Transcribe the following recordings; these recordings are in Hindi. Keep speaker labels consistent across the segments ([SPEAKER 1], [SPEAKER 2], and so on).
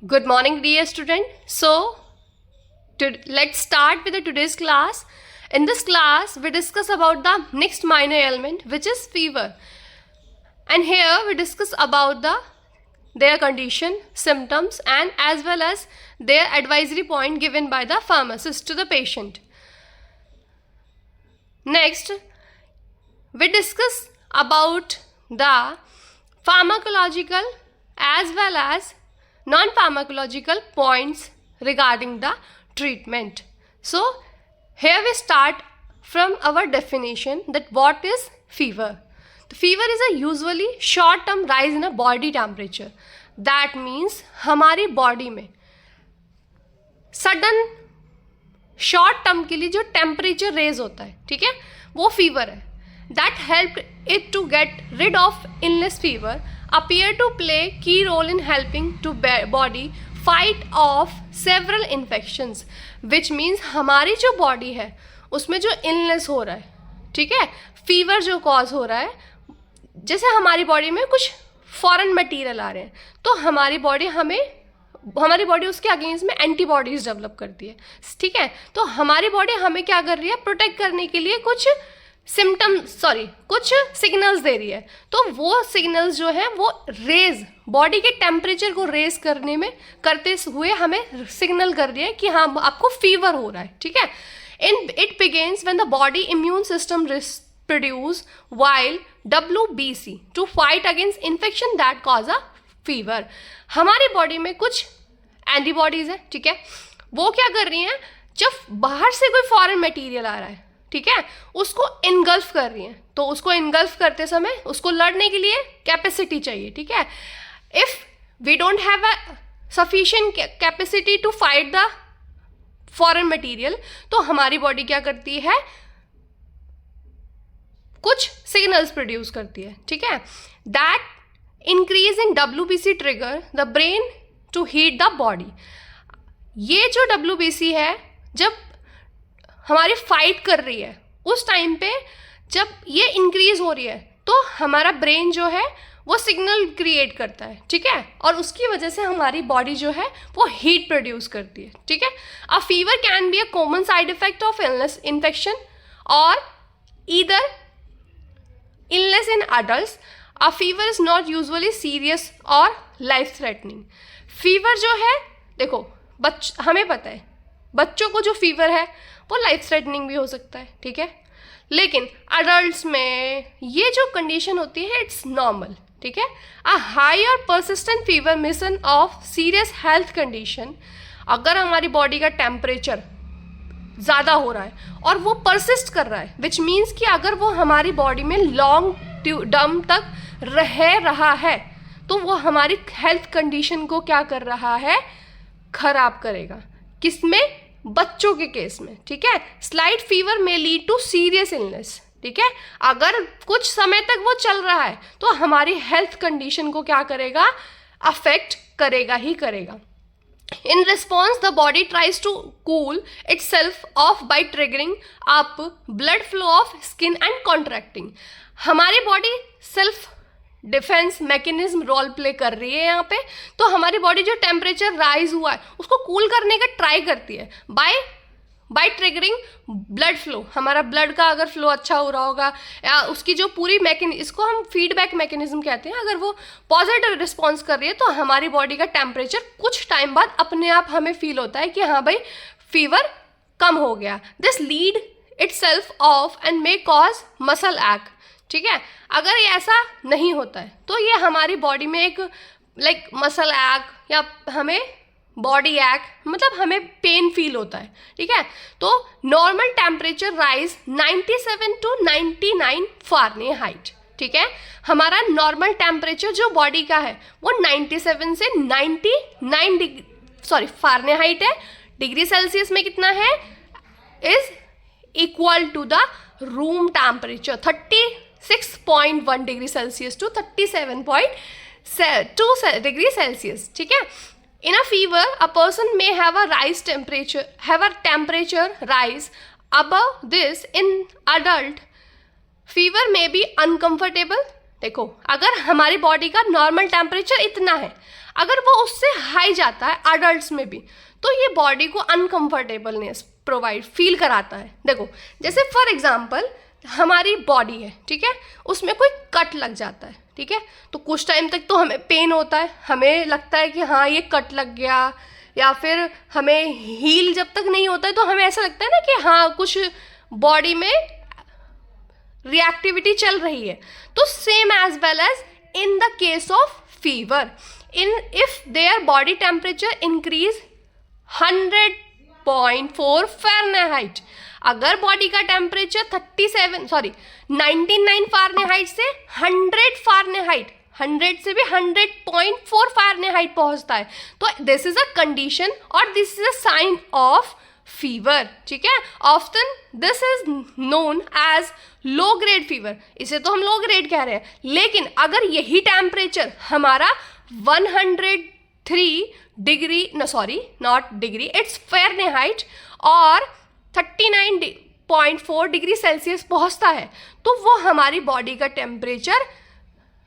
[SPEAKER 1] Good morning, dear student. Let's start with today's class. In this class, we discuss about the next minor ailment, which is fever. And here we discuss about their condition, symptoms, and as well as their advisory point given by the pharmacist to the patient. Next, we discuss about the pharmacological as well as non-pharmacological points regarding the treatment. So here we start from our definition that what is fever. The fever is a usually short-term rise in a body temperature. That means हमारी बॉडी में सडन शॉर्ट टर्म के लिए जो टेम्परेचर रेज होता है, ठीक है, वो फीवर है. That help it to get rid of illness fever appear to play key role in helping to body fight off several infections, which means हमारी जो बॉडी है उसमें जो इलनेस हो रहा है, ठीक है, फीवर जो कॉज हो रहा है, जैसे हमारी बॉडी में कुछ फॉरेन मटेरियल आ रहे हैं तो हमारी बॉडी उसके अगेंस्ट में एंटीबॉडीज डेवलप करती है, ठीक है. तो हमारी बॉडी हमें क्या कर रही है, प्रोटेक्ट करने के लिए कुछ कुछ सिग्नल्स दे रही है. तो वो सिग्नल्स जो है वो रेज बॉडी के टेम्परेचर को रेज करते हुए हमें सिग्नल कर रही है कि हाँ आपको फीवर हो रहा है, ठीक है. It begins when the body immune system produce white WBC to fight against infection that cause a fever. हमारी बॉडी में कुछ एंटीबॉडीज है, ठीक है, वो क्या कर रही हैं, जब बाहर से कोई फॉरेन मटेरियल आ रहा है, ठीक है, उसको इनगल्फ कर रही हैं. तो उसको इनगल्फ करते समय उसको लड़ने के लिए कैपेसिटी चाहिए, ठीक है. If we don't have a sufficient capacity to fight the foreign material, तो हमारी बॉडी क्या करती है, कुछ सिग्नल्स प्रोड्यूस करती है, ठीक है. That increase in WBC trigger the brain to heat the body. ये जो WBC है, जब हमारी फाइट कर रही है उस टाइम पे जब ये इंक्रीज हो रही है तो हमारा ब्रेन जो है वो सिग्नल क्रिएट करता है, ठीक है, और उसकी वजह से हमारी बॉडी जो है वो हीट प्रोड्यूस करती है, ठीक है. A fever can be a common side effect of illness infection or either illness in adults. A fever is not usually serious or life threatening. Fever जो है, देखो हमें पता है बच्चों को जो फीवर है वो लाइफ थ्रेटनिंग भी हो सकता है, ठीक है, लेकिन अडल्ट्स में ये जो कंडीशन होती है इट्स नॉर्मल, ठीक है. अ हाई और persistent fever mission of serious health condition. अगर हमारी बॉडी का टेम्परेचर ज़्यादा हो रहा है और वो परसिस्ट कर रहा है, विच मीन्स कि अगर वो हमारी बॉडी में लॉन्ग टर्म तक रह रहा है तो वो हमारी हेल्थ कंडीशन को क्या कर रहा है, खराब करेगा. किसमें, बच्चों के केस में, ठीक है. स्लाइट फीवर में लीड टू सीरियस इलनेस, ठीक है. अगर कुछ समय तक वो चल रहा है तो हमारी हेल्थ कंडीशन को क्या करेगा, अफेक्ट करेगा ही करेगा. In response the body tries to cool itself off by triggering up blood flow of skin and contracting. हमारी body self defence mechanism role play कर रही है यहाँ पे. तो हमारी बॉडी जो टेम्परेचर राइज हुआ है उसको कूल करने का ट्राई करती है बाय ट्रिगरिंग ब्लड फ्लो. हमारा ब्लड का अगर फ्लो अच्छा हो रहा होगा या उसकी जो पूरी इसको हम फीडबैक मैकेनिज्म कहते हैं, अगर वो पॉजिटिव रिस्पॉन्स कर रही है तो हमारी बॉडी का टेम्परेचर कुछ टाइम बाद अपने आप हमें फील होता है कि हाँ भाई फीवर कम हो गया. This lead itself of and may cause muscle act, ठीक है. अगर ये ऐसा नहीं होता है तो ये हमारी बॉडी में एक मसल एक्ट या हमें बॉडी एक्ट मतलब हमें पेन फील होता है, ठीक है. तो normal temperature rise 97 to 99 Fahrenheit, ठीक है. हमारा नॉर्मल टेम्परेचर जो बॉडी का है वो 97 से 99 फ़ारेनहाइट है. डिग्री सेल्सियस में कितना है, is equal to the room temperature 36.1 degree Celsius to 37.2 degree Celsius, ठीक है. In a fever, a person may have a temperature rise above this. In adult, fever may be uncomfortable, देखो अगर हमारी बॉडी का नॉर्मल टेम्परेचर इतना है, अगर वो उससे हाई जाता है अडल्ट्स में भी, तो ये बॉडी को अनकंफर्टेबलनेस प्रोवाइड फील कराता है। देखो जैसे फॉर एग्जांपल हमारी बॉडी है, ठीक है, उसमें कोई कट लग जाता है, ठीक है, तो कुछ टाइम तक तो हमें पेन होता है, हमें लगता है कि हाँ ये कट लग गया, या फिर हमें हील जब तक नहीं होता है तो हमें ऐसा लगता है ना कि हाँ कुछ बॉडी में रिएक्टिविटी चल रही है। तो same as well as in the case of fever, if their body temperature increase 100.4 Fahrenheit, अगर बॉडी का टेम्परेचर 99 फारेनहाइट से 100 फारेनहाइट, 100 से भी 100.4 फारेनहाइट पहुंचता है, तो दिस इज अ कंडीशन और this is a sign of fever, ठीक है। Often this is known as low grade fever, इसे तो हम लो ग्रेड कह रहे हैं। लेकिन अगर यही टेम्परेचर हमारा 103 degree, not degree, it's Fahrenheit, और 39.4 डिग्री सेल्सियस पहुंचता है, तो वो हमारी बॉडी का टेम्परेचर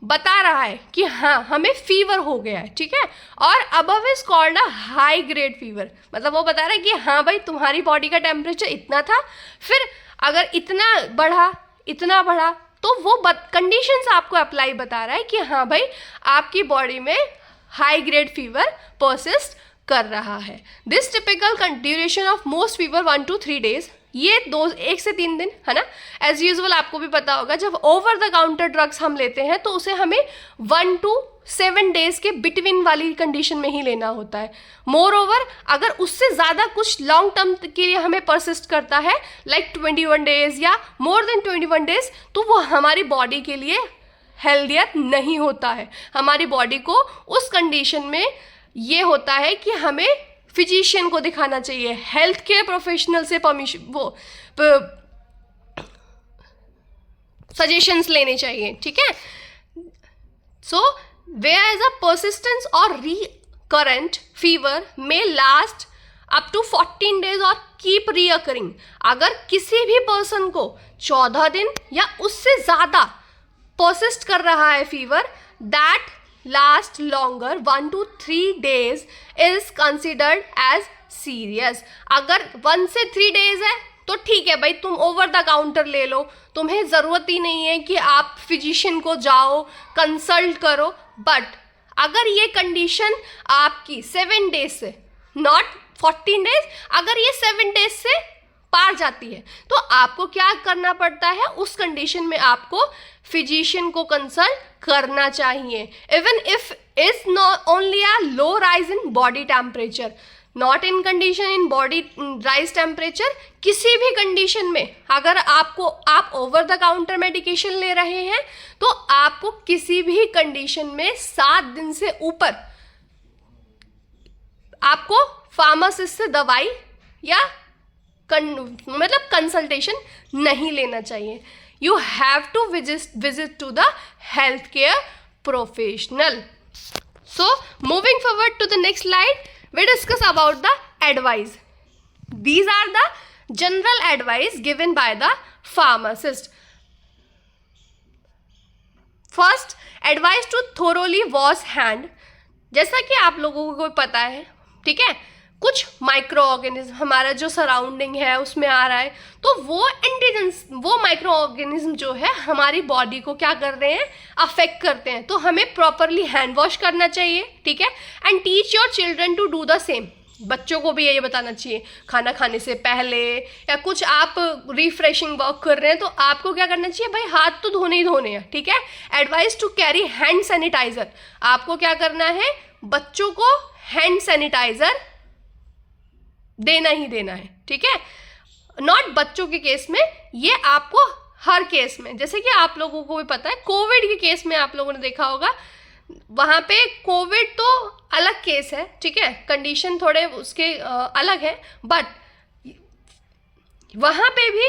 [SPEAKER 1] बता रहा है कि हाँ हमें फीवर हो गया है, ठीक है। और above is called a high grade fever, मतलब वो बता रहा है कि हाँ भाई तुम्हारी बॉडी का टेम्परेचर इतना था, फिर अगर इतना बढ़ा तो वो कंडीशंस आपको अप्लाई बता रहा है कि हाँ भाई आपकी बॉडी में हाई ग्रेड फीवर परसिस्ट कर रहा है। This typical duration of most fever 1 to 3 days, ये 1 से 3 दिन है ना। एज यूजुअल आपको भी पता होगा जब ओवर द काउंटर ड्रग्स हम लेते हैं तो उसे हमें 1 to 7 days के बिटवीन वाली कंडीशन में ही लेना होता है। मोर ओवर अगर उससे ज़्यादा कुछ लॉन्ग टर्म के लिए हमें परसिस्ट करता है लाइक 21 days या मोर देन 21 days, तो वो हमारी बॉडी के लिए हेल्दियर नहीं होता है। हमारी बॉडी को उस कंडीशन में ये होता है कि हमें फिजिशियन को दिखाना चाहिए, हेल्थ केयर प्रोफेशनल से सजेशंस लेने चाहिए, ठीक है। So where is a persistence और रिकरेंट फीवर में लास्ट अप टू 14 days और कीप रीअकरिंग, अगर किसी भी पर्सन को 14 दिन या उससे ज़्यादा परसिस्ट कर रहा है fever, that last longer 1 to 3 days इज कंसिडर्ड एज सीरियस। अगर 1 से 3 days है तो ठीक है भाई, तुम ओवर द काउंटर ले लो, तुम्हें ज़रूरत ही नहीं है कि आप फिजिशियन को जाओ कंसल्ट करो। बट अगर ये कंडीशन आपकी 7 days से, नॉट 14 days, अगर ये 7 days से पार जाती है तो आपको क्या करना पड़ता है, उस कंडीशन में आपको फिजिशियन को कंसल्ट करना चाहिए। Even if is not only a low rise in body temperature, not in condition in body rise temperature, किसी भी कंडीशन में अगर आप ओवर द काउंटर मेडिकेशन ले रहे हैं तो आपको किसी भी कंडीशन में 7 दिन से ऊपर आपको फार्मासिस्ट से दवाई या मतलब कंसल्टेशन नहीं लेना चाहिए। You have to visit to the health care professional. So moving forward to the next slide, we discuss about the advice. These are the general advice given by the pharmacist. First, advice to thoroughly wash hand. जैसा कि आप लोगों को पता है, ठीक है, कुछ माइक्रो ऑर्गेनिज्म हमारा जो सराउंडिंग है उसमें आ रहा है, तो वो माइक्रो ऑर्गेनिज्म जो है हमारी बॉडी को क्या कर रहे हैं, अफेक्ट करते हैं। तो हमें प्रॉपरली हैंड वॉश करना चाहिए, ठीक है। And teach your children to do the same, बच्चों को भी यही बताना चाहिए, खाना खाने से पहले या कुछ आप रिफ्रेशिंग वर्क कर रहे हैं तो आपको क्या करना चाहिए भाई, हाथ तो धोने ही धोने हैं, ठीक है। Advice to carry hand sanitizer, आपको क्या करना है, बच्चों को हैंड सैनिटाइजर देना ही देना है, ठीक है। नॉट बच्चों के केस में, ये आपको हर केस में, जैसे कि आप लोगों को भी पता है कोविड के केस में आप लोगों ने देखा होगा, वहाँ पे कोविड तो अलग केस है, ठीक है, कंडीशन थोड़े उसके अलग है, बट वहाँ पे भी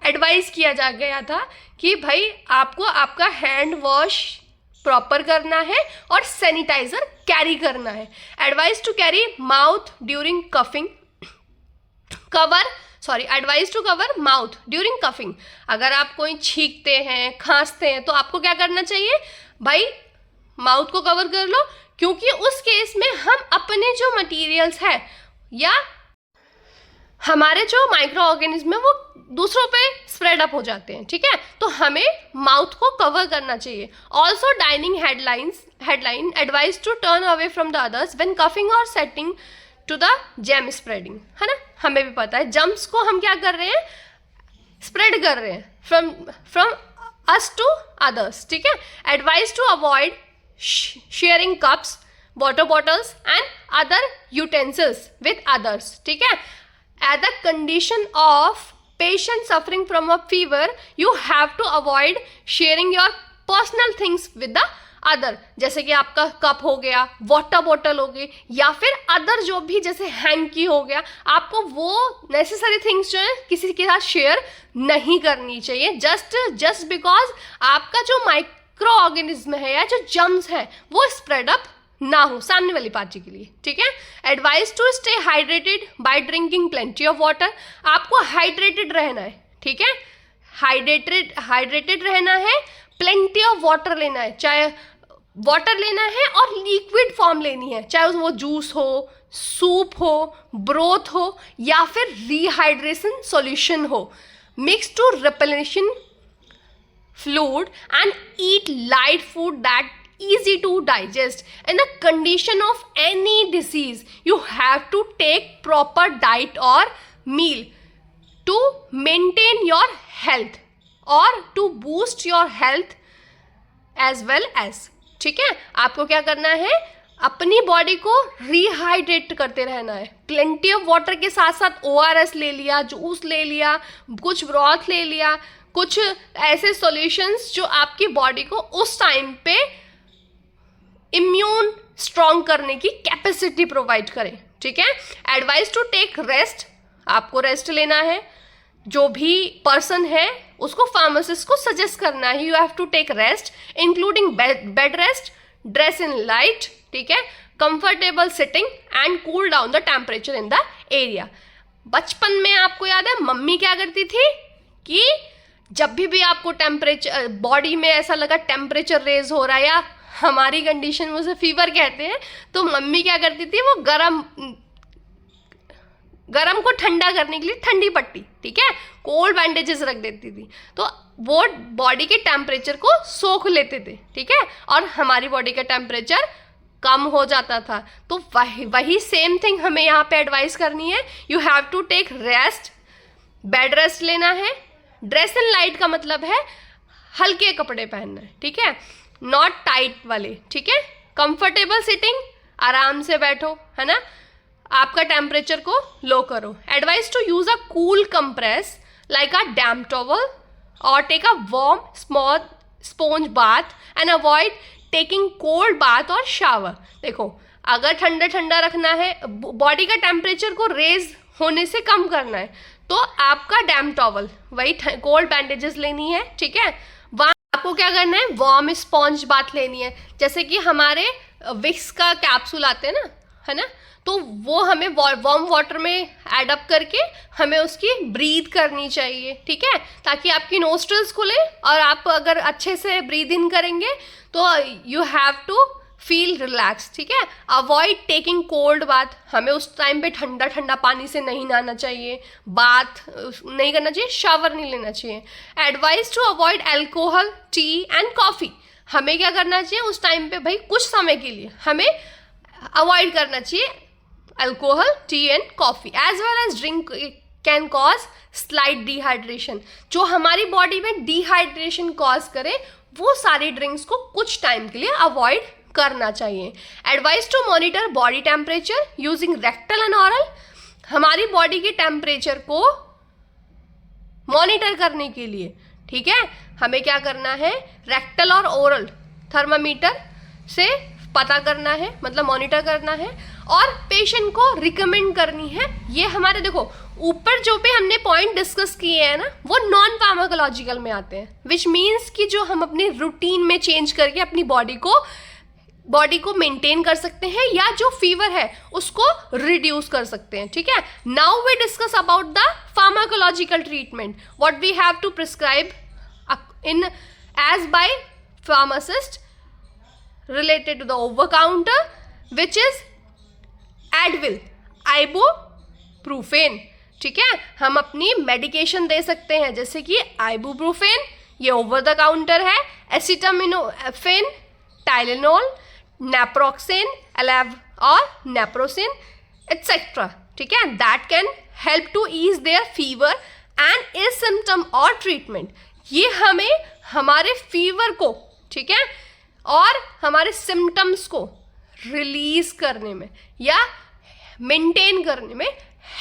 [SPEAKER 1] एडवाइस किया जा गया था कि भाई आपको आपका हैंड वॉश प्रॉपर करना है और सैनिटाइजर कैरी करना है। Advice to carry mouth during coughing, cover advise to cover mouth during coughing. अगर आप कोई छींकते हैं, खांसते हैं, तो आपको क्या करना चाहिए भाई, माउथ को कवर कर लो, क्योंकि उस केस में हम अपने जो मटेरियल्स है या हमारे जो माइक्रो ऑर्गेनिज्म है वो दूसरों पे स्प्रेड अप हो जाते हैं, ठीक है। तो हमें माउथ को कवर करना चाहिए। Also dining headline advise to turn away from the others when coughing or setting to the germ spreading, है ना। हमें भी पता है जम्स को हम क्या कर रहे हैं, स्प्रेड कर रहे हैं फ्रॉम अस टू अदर्स, ठीक है। Advise to avoid sharing cups, water bottles and other utensils with others, ठीक है। At the condition of patient suffering from a fever, you have to avoid sharing your personal things with the other. जैसे कि आपका कप हो गया, वाटर बॉटल हो गई, या फिर अदर जो भी जैसे हैंकी हो गया, आपको वो नेसेसरी थिंग्स जो है किसी के साथ शेयर नहीं करनी चाहिए, जस्ट बिकॉज आपका जो माइक्रो ऑर्गेनिज्म है या जो जर्म्स है वो स्प्रेड अप ना हो सामने वाली पार्टी के लिए, ठीक है। Advise to stay hydrated by drinking plenty of water. आपको हाइड्रेटेड रहना है, ठीक है, हाइड्रेटेड रहना है, प्लेंटी ऑफ वाटर लेना है, चाहे वाटर लेना है और लिक्विड फॉर्म लेनी है, चाहे वो जूस हो, सूप हो, ब्रोथ हो या फिर रिहाइड्रेशन सॉल्यूशन हो, mix to replenish fluid and eat light food that easy to digest. In the condition of any disease, you have to take proper diet or meal to maintain your health or to boost your health as well as, ठीक है। आपको क्या करना है, अपनी बॉडी को रिहाइड्रेट करते रहना है। प्लेंटी ऑफ वाटर के साथ साथ ORS ले लिया, जूस ले लिया, कुछ ब्रॉथ ले लिया, कुछ ऐसे सॉल्यूशंस जो आपकी बॉडी को उस टाइम पे इम्यून स्ट्रॉन्ग करने की कैपेसिटी प्रोवाइड करें, ठीक है। एडवाइस टू टेक रेस्ट, आपको रेस्ट लेना है। जो भी पर्सन है उसको फार्मासिस्ट को सजेस्ट करना है, you have to take rest including bed rest, dress in light, ठीक है, comfortable sitting and cool down the temperature in the area. बचपन में आपको याद है मम्मी क्या करती थी कि जब भी आपको टेम्परेचर बॉडी में ऐसा लगा टेम्परेचर रेज हो रहा है या हमारी कंडीशन में उसे फीवर कहते हैं, तो मम्मी क्या करती थी, वो गरम को ठंडा करने के लिए ठंडी पट्टी, ठीक है, कोल्ड बैंडेजेस रख देती थी, तो वो बॉडी के टेम्परेचर को सोख लेते थे, ठीक है, और हमारी बॉडी का टेम्परेचर कम हो जाता था। तो वही सेम थिंग हमें यहाँ पे एडवाइस करनी है। You have to take rest, bed rest लेना है। ड्रेस इन लाइट का मतलब है हल्के कपड़े पहनना है, ठीक है, नॉट टाइट वाले, ठीक है। कंफर्टेबल सिटिंग, आराम से बैठो, है ना, आपका टेम्परेचर को लो करो। Advice to use a cool compress like a damp towel or take a warm smooth sponge bath and avoid taking cold bath or shower. देखो, अगर ठंडा ठंडा रखना है, बॉडी का टेम्परेचर को रेज होने से कम करना है, तो आपका डैम्प टॉवल, वही कोल्ड बैंडेजेस लेनी है, ठीक है। वहाँ आपको क्या करना है, वार्म स्पॉन्ज बाथ लेनी है। जैसे कि हमारे विक्स का कैप्सूल आते हैं ना, है ना, तो वो हमें वार्म वाटर में ऐड अप करके हमें उसकी ब्रीथ करनी चाहिए, ठीक है, ताकि आपकी नोस्ट्रल्स खुले और आप अगर अच्छे से ब्रीथ इन करेंगे तो you have to feel relax, ठीक है। अवॉइड टेकिंग कोल्ड बाथ, हमें उस टाइम पे ठंडा ठंडा पानी से नहीं नहाना चाहिए, बाथ नहीं करना चाहिए, शावर नहीं लेना चाहिए। Advice to avoid alcohol, tea and coffee, हमें क्या करना चाहिए उस टाइम पे भाई, कुछ समय के लिए हमें अवॉइड करना चाहिए alcohol, tea and coffee. As well as drink can cause slight dehydration, जो हमारी बॉडी में डिहाइड्रेशन कॉज करे वो सारी ड्रिंक्स को कुछ टाइम के लिए अवॉइड करना चाहिए। Advice to monitor body temperature using rectal and oral, हमारी बॉडी के टेम्परेचर को मॉनिटर करने के लिए, ठीक है, हमें क्या करना है, रेक्टल और ओरल थर्मामीटर से पता करना है, मतलब मॉनिटर करना है, और पेशेंट को रिकमेंड करनी है। ये हमारे देखो ऊपर जो भी हमने पॉइंट डिस्कस किए हैं ना, वो नॉन फार्माकोलॉजिकल में आते हैं, विच मीन्स कि जो हम अपनी रूटीन में चेंज करके अपनी बॉडी को बॉडी को मेंटेन कर सकते हैं या जो फीवर है उसको रिड्यूस कर सकते हैं, ठीक है। Now we discuss about the pharmacological treatment, what we have to prescribe in as by pharmacist related to the over counter, which is Advil, ibuprofen, ठीक है। हम अपनी मेडिकेशन दे सकते हैं जैसे कि ibuprofen, ये ओवर द काउंटर है, एसिटामिनोफेन, टाइलेनॉल, नेप्रोक्सेन, एलेव और नेप्रोसिन एटसेट्रा, ठीक है। That can help to ease their fever and is symptom और ट्रीटमेंट। ये हमें हमारे फीवर को, ठीक है, और हमारे सिम्टम्स को रिलीज करने में या मेंटेन करने में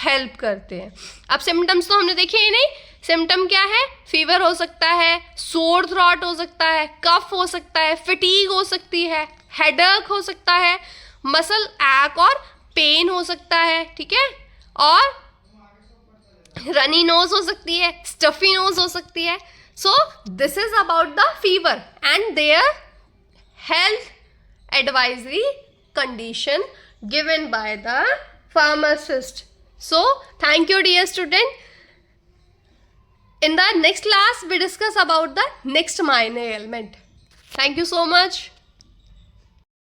[SPEAKER 1] हेल्प करते हैं। अब सिम्टम्स तो हमने देखे ही नहीं, सिम्टम क्या है, फीवर हो सकता है, सोर थ्रॉट हो सकता है, कफ हो सकता है, फटीग हो सकती है, हेडेक हो सकता है, मसल ऐक और पेन हो सकता है, ठीक है, और रनी नोज हो सकती है, स्टफी नोज हो सकती है। So this is about the fever and their health advisory condition given by the pharmacist. So thank you dear student. In the next class we discuss about the next minor ailment. Thank you so much.